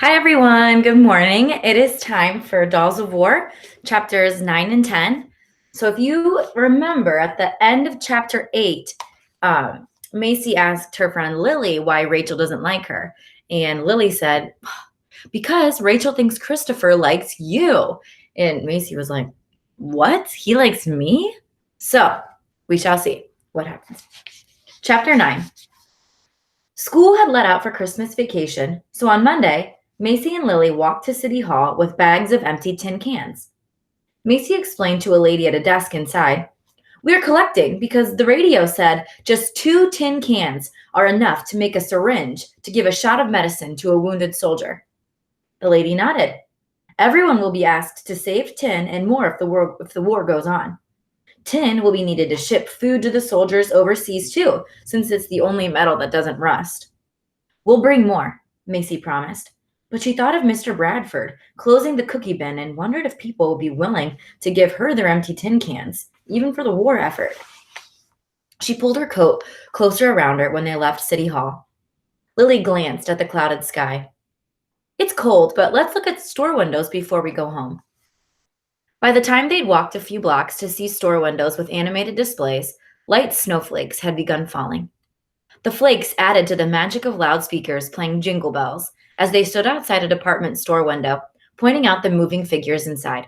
Hi, everyone. Good morning. It is time for Dolls of War, chapters 9 and 10. So, if you remember at the end of chapter 8, Macy asked her friend Lily why Rachel doesn't like her. And Lily said, because Rachel thinks Christopher likes you. And Macy was like, what? He likes me? So, we shall see what happens. Chapter 9. School had let out for Christmas vacation, so on Monday, Macy and Lily walked to City Hall with bags of empty tin cans. Macy explained to a lady at a desk inside, "We're collecting because the radio said just 2 tin cans are enough to make a syringe to give a shot of medicine to a wounded soldier." The lady nodded. "Everyone will be asked to save tin and more if the war goes on. Tin will be needed to ship food to the soldiers overseas too, since it's the only metal that doesn't rust." "We'll bring more," Macy promised. But she thought of Mr. Bradford closing the cookie bin and wondered if people would be willing to give her their empty tin cans, even for the war effort. She pulled her coat closer around her when they left City Hall. Lily glanced at the clouded sky. "It's cold, but let's look at store windows before we go home." By the time they'd walked a few blocks to see store windows with animated displays, light snowflakes had begun falling. The flakes added to the magic of loudspeakers playing jingle bells as they stood outside a department store window, pointing out the moving figures inside.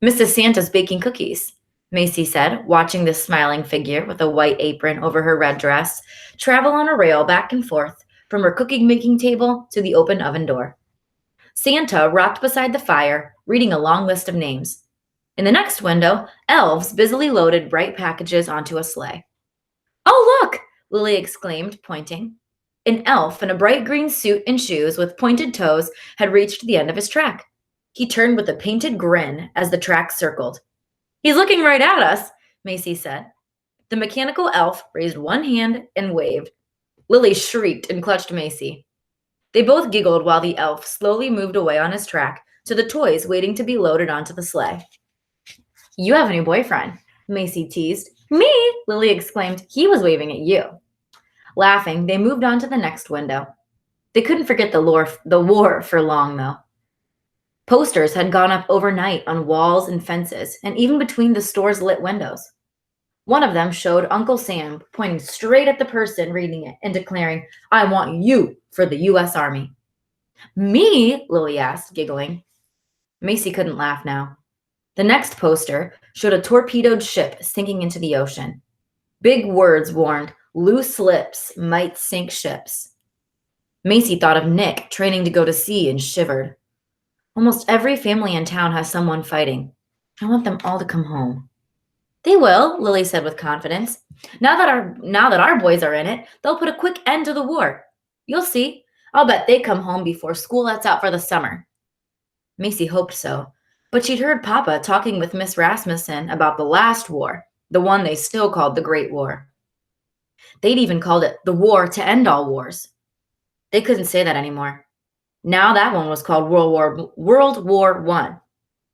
"Mrs. Santa's baking cookies," Macy said, watching the smiling figure with a white apron over her red dress travel on a rail back and forth from her cookie making table to the open oven door. Santa rocked beside the fire, reading a long list of names. In the next window, elves busily loaded bright packages onto a sleigh. "Oh, look!" Lily exclaimed, pointing. An elf in a bright green suit and shoes with pointed toes had reached the end of his track. He turned with a painted grin as the track circled. "He's looking right at us," Macy said. The mechanical elf raised one hand and waved. Lily shrieked and clutched Macy. They both giggled while the elf slowly moved away on his track to the toys waiting to be loaded onto the sleigh. "You have a new boyfriend," Macy teased. "Me?" Lily exclaimed. "He was waving at you." Laughing, they moved on to the next window. They couldn't forget the war for long, though. Posters had gone up overnight on walls and fences, and even between the store's lit windows. One of them showed Uncle Sam pointing straight at the person reading it and declaring, "I want you for the U.S. Army." "Me?" Lily asked, giggling. Macy couldn't laugh now. The next poster showed a torpedoed ship sinking into the ocean. Big words warned, "Loose lips might sink ships." Macy thought of Nick training to go to sea and shivered. Almost every family in town has someone fighting. I want them all to come home. "They will," Lily said with confidence. Now that our boys are in it, they'll put a quick end to the war. You'll see. I'll bet they come home before school lets out for the summer." Macy hoped so, but she'd heard Papa talking with Miss Rasmussen about the last war, the one they still called the Great War. They'd even called it the war to end all wars. They couldn't say that anymore. Now that one was called World War I.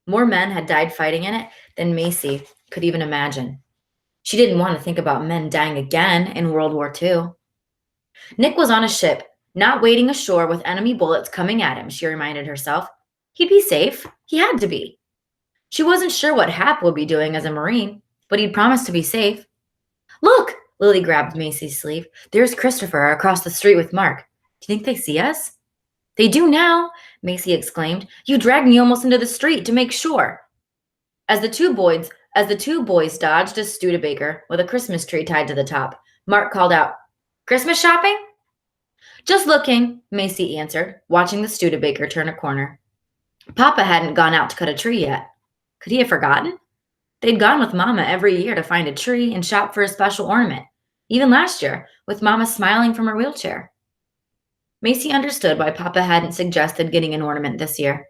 More men had died fighting in it than Macy could even imagine. She didn't want to think about men dying again in World War II. Nick was on a ship, not waiting ashore with enemy bullets coming at him, she reminded herself. He'd be safe. He had to be. She wasn't sure what Hap would be doing as a Marine, but he'd promised to be safe. "Look!" Lily grabbed Macy's sleeve. "There's Christopher across the street with Mark. Do you think they see us?" "They do now," Macy exclaimed. "You dragged me almost into the street to make sure." As the two boys dodged a Studebaker with a Christmas tree tied to the top, Mark called out, "Christmas shopping?" "Just looking," Macy answered, watching the Studebaker turn a corner. Papa hadn't gone out to cut a tree yet. Could he have forgotten? They'd gone with Mama every year to find a tree and shop for a special ornament, even last year, with Mama smiling from her wheelchair. Macy understood why Papa hadn't suggested getting an ornament this year.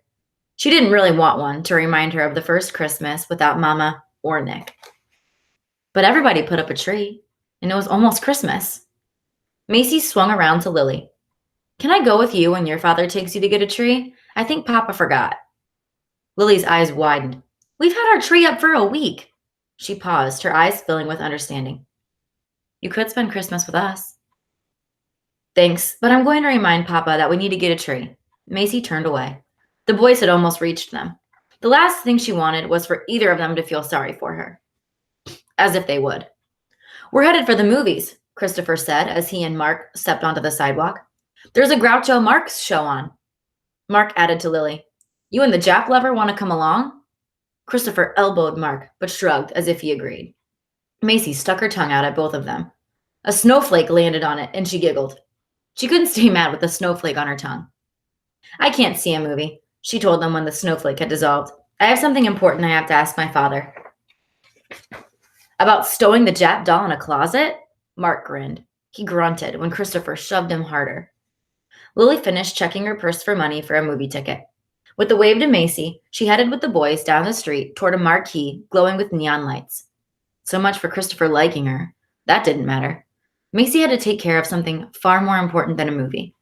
She didn't really want one to remind her of the first Christmas without Mama or Nick. But everybody put up a tree, and it was almost Christmas. Macy swung around to Lily. "Can I go with you when your father takes you to get a tree? I think Papa forgot." Lily's eyes widened. "We've had our tree up for a week." She paused, her eyes filling with understanding. "You could spend Christmas with us." "Thanks, but I'm going to remind Papa that we need to get a tree." Macy turned away. The boys had almost reached them. The last thing she wanted was for either of them to feel sorry for her. As if they would. "We're headed for the movies," Christopher said as he and Mark stepped onto the sidewalk. "There's a Groucho Marx show on." Mark added to Lily, "You and the Jap lover want to come along?" Christopher elbowed Mark, but shrugged as if he agreed. Macy stuck her tongue out at both of them. A snowflake landed on it, and she giggled. She couldn't stay mad with a snowflake on her tongue. "I can't see a movie," she told them when the snowflake had dissolved. "I have something important I have to ask my father." "About stowing the Jap doll in a closet?" Mark grinned. He grunted when Christopher shoved him harder. Lily finished checking her purse for money for a movie ticket. With a wave to Macy, she headed with the boys down the street toward a marquee glowing with neon lights. So much for Christopher liking her. That didn't matter. Macy had to take care of something far more important than a movie.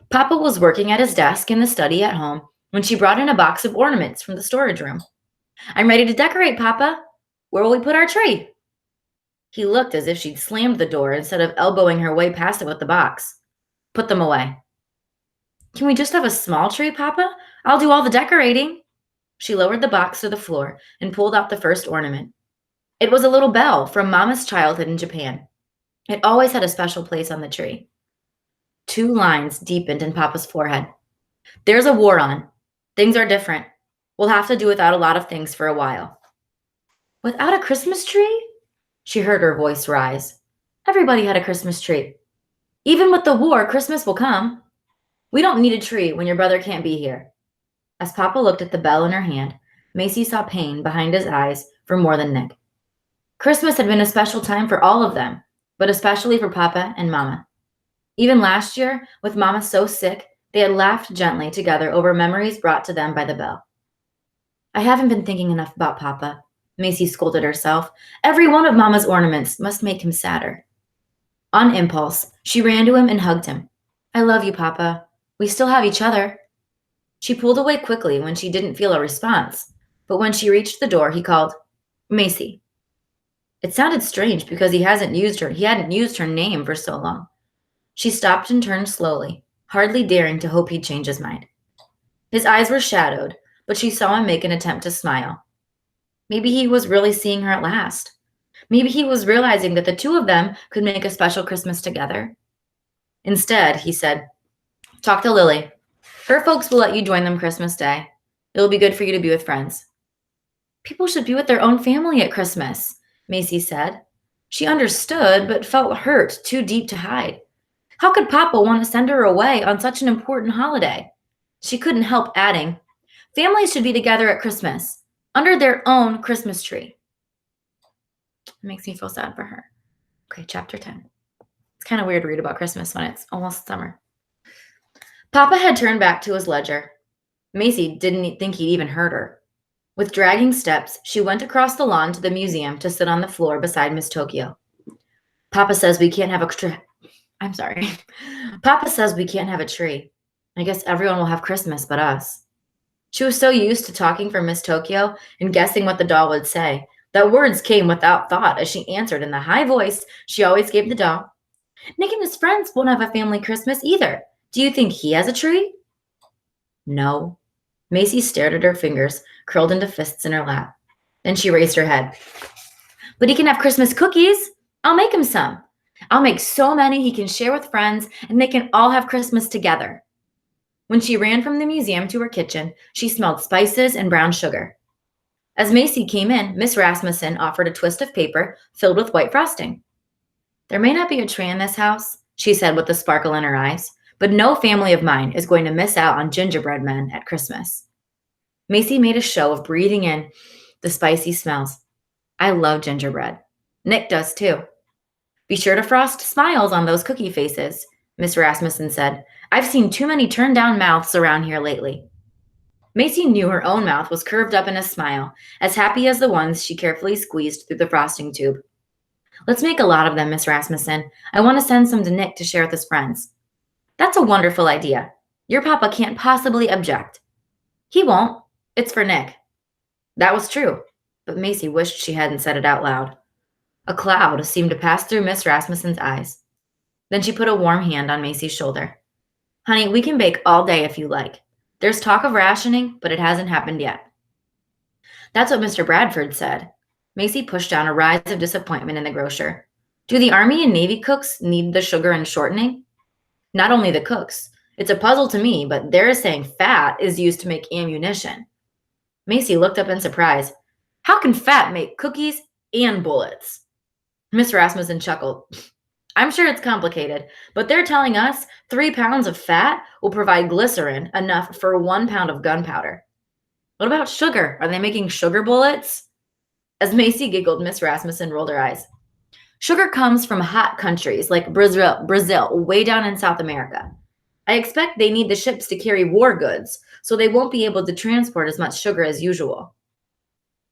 Papa was working at his desk in the study at home when she brought in a box of ornaments from the storage room. "I'm ready to decorate, Papa. Where will we put our tree?" He looked as if she'd slammed the door instead of elbowing her way past it with the box. "Put them away." "Can we just have a small tree, Papa? I'll do all the decorating." She lowered the box to the floor and pulled out the first ornament. It was a little bell from Mama's childhood in Japan. It always had a special place on the tree. Two lines deepened in Papa's forehead. "There's a war on. Things are different. We'll have to do without a lot of things for a while." "Without a Christmas tree?" She heard her voice rise. "Everybody had a Christmas tree. Even with the war, Christmas will come. We don't need a tree when your brother can't be here." As Papa looked at the bell in her hand, Macy saw pain behind his eyes for more than Nick. Christmas had been a special time for all of them, but especially for Papa and Mama. Even last year, with Mama so sick, they had laughed gently together over memories brought to them by the bell. "I haven't been thinking enough about Papa," Macy scolded herself. "Every one of Mama's ornaments must make him sadder." On impulse, she ran to him and hugged him. "I love you, Papa. We still have each other." She pulled away quickly when she didn't feel a response, but when she reached the door, he called, "Macy." It sounded strange because he hadn't used her name for so long. She stopped and turned slowly, hardly daring to hope he'd change his mind. His eyes were shadowed, but she saw him make an attempt to smile. Maybe he was really seeing her at last. Maybe he was realizing that the two of them could make a special Christmas together. Instead, he said, "Talk to Lily. Her folks will let you join them Christmas Day. It'll be good for you to be with friends." "People should be with their own family at Christmas," Macy said. She understood, but felt hurt too deep to hide. How could Papa want to send her away on such an important holiday? She couldn't help adding, "Families should be together at Christmas, under their own Christmas tree." It makes me feel sad for her. Okay, chapter 10. It's kind of weird to read about Christmas when it's almost summer. Papa had turned back to his ledger. Macy didn't think he'd even heard her. With dragging steps, she went across the lawn to the museum to sit on the floor beside Miss Tokyo. Papa says we can't have a tree. Papa says we can't have a tree. I guess everyone will have Christmas but us. She was so used to talking for Miss Tokyo and guessing what the doll would say that words came without thought as she answered in the high voice she always gave the doll. "Nick and his friends won't have a family Christmas either. Do you think he has a tree?" "No." Macy stared at her fingers, curled into fists in her lap. Then she raised her head. "But he can have Christmas cookies. I'll make him some. I'll make so many he can share with friends, and they can all have Christmas together." When she ran from the museum to her kitchen, she smelled spices and brown sugar. As Macy came in, Miss Rasmussen offered a twist of paper filled with white frosting. "There may not be a tree in this house," she said with a sparkle in her eyes, "but no family of mine is going to miss out on gingerbread men at Christmas." Macy made a show of breathing in the spicy smells. "I love gingerbread. Nick does too." "Be sure to frost smiles on those cookie faces," Miss Rasmussen said. "I've seen too many turned down mouths around here lately." Macy knew her own mouth was curved up in a smile, as happy as the ones she carefully squeezed through the frosting tube. "Let's make a lot of them, Miss Rasmussen. I want to send some to Nick to share with his friends." "That's a wonderful idea. Your papa can't possibly object." "He won't. It's for Nick." That was true, but Macy wished she hadn't said it out loud. A cloud seemed to pass through Miss Rasmussen's eyes. Then she put a warm hand on Macy's shoulder. Honey, we can bake all day if you like. There's talk of rationing, but it hasn't happened yet. That's what Mr. Bradford said. Macy pushed down a rise of disappointment in the grocer. Do the Army and Navy cooks need the sugar and shortening? Not only the cooks. It's a puzzle to me, but they're saying fat is used to make ammunition. Macy looked up in surprise. How can fat make cookies and bullets? Miss Rasmussen chuckled. I'm sure it's complicated, but they're telling us 3 pounds of fat will provide glycerin enough for 1 pound of gunpowder. What about sugar? Are they making sugar bullets? As Macy giggled, Miss Rasmussen rolled her eyes. Sugar comes from hot countries like Brazil, way down in South America. I expect they need the ships to carry war goods, so they won't be able to transport as much sugar as usual.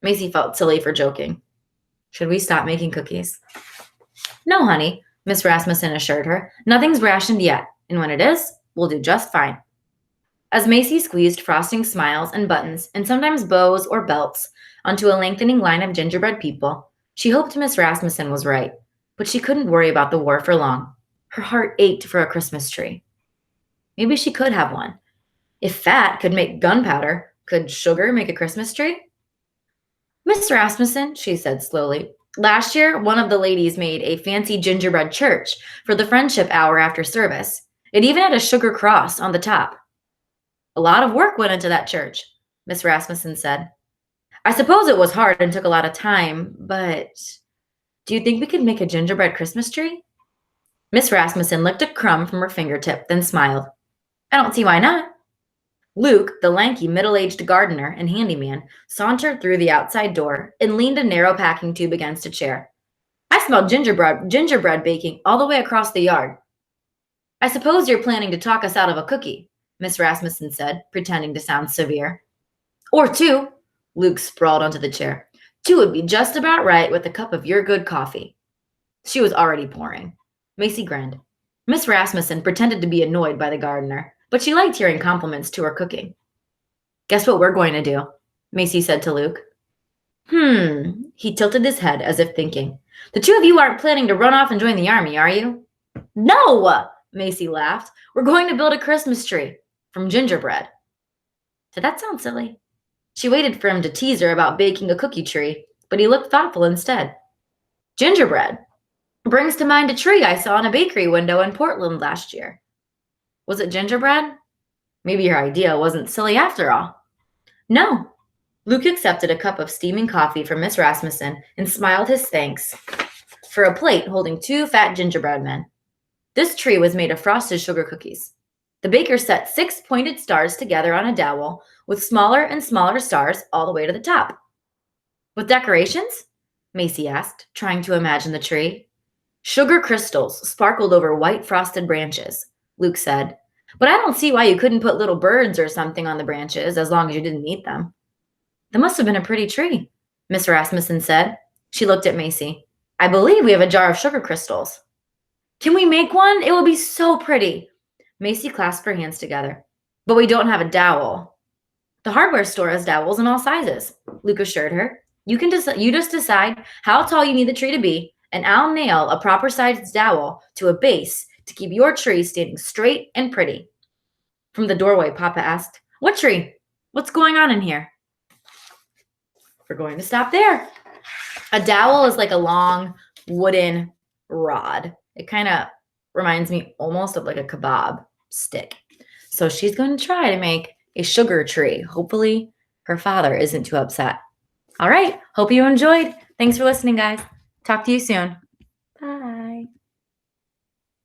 Macy felt silly for joking. Should we stop making cookies? No, honey, Miss Rasmussen assured her. Nothing's rationed yet, and when it is, we'll do just fine. As Macy squeezed frosting smiles and buttons, and sometimes bows or belts, onto a lengthening line of gingerbread people, she hoped Miss Rasmussen was right, but she couldn't worry about the war for long. Her heart ached for a Christmas tree. Maybe she could have one. If fat could make gunpowder, could sugar make a Christmas tree? Miss Rasmussen, she said slowly, last year one of the ladies made a fancy gingerbread church for the friendship hour after service. It even had a sugar cross on the top. A lot of work went into that church, Miss Rasmussen said. I suppose it was hard and took a lot of time, but do you think we could make a gingerbread Christmas tree? Miss Rasmussen licked a crumb from her fingertip, then smiled. I don't see why not. Luke, the lanky, middle-aged gardener and handyman, sauntered through the outside door and leaned a narrow packing tube against a chair. I smell gingerbread baking all the way across the yard. I suppose you're planning to talk us out of a cookie, Miss Rasmussen said, pretending to sound severe. Or 2. Luke sprawled onto the chair. 2 would be just about right with a cup of your good coffee. She was already pouring. Macy grinned. Miss Rasmussen pretended to be annoyed by the gardener, but she liked hearing compliments to her cooking. Guess what we're going to do? Macy said to Luke. He tilted his head as if thinking. The 2 of you aren't planning to run off and join the army, are you? No, Macy laughed. We're going to build a Christmas tree from gingerbread. Did that sound silly? She waited for him to tease her about baking a cookie tree, but he looked thoughtful instead. Gingerbread brings to mind a tree I saw in a bakery window in Portland last year. Was it gingerbread? Maybe your idea wasn't silly after all. No. Luke accepted a cup of steaming coffee from Miss Rasmussen and smiled his thanks for a plate holding 2 fat gingerbread men. This tree was made of frosted sugar cookies. The baker set 6 pointed stars together on a dowel with smaller and smaller stars all the way to the top. With decorations? Macy asked, trying to imagine the tree. Sugar crystals sparkled over white frosted branches, Luke said. But I don't see why you couldn't put little birds or something on the branches as long as you didn't eat them. That must have been a pretty tree, Miss Rasmussen said. She looked at Macy. I believe we have a jar of sugar crystals. Can we make one? It will be so pretty. Macy clasped her hands together. But we don't have a dowel. The hardware store has dowels in all sizes, Luke assured her. You just decide how tall you need the tree to be, and I'll nail a proper sized dowel to a base to keep your tree standing straight and pretty. From the doorway, Papa asked, What tree? What's going on in here? We're going to stop there. A dowel is like a long wooden rod. It kind of reminds me almost of like a kebab stick. So she's going to try to make a sugar tree. Hopefully her father isn't too upset. All right. Hope you enjoyed. Thanks for listening, guys. Talk to you soon.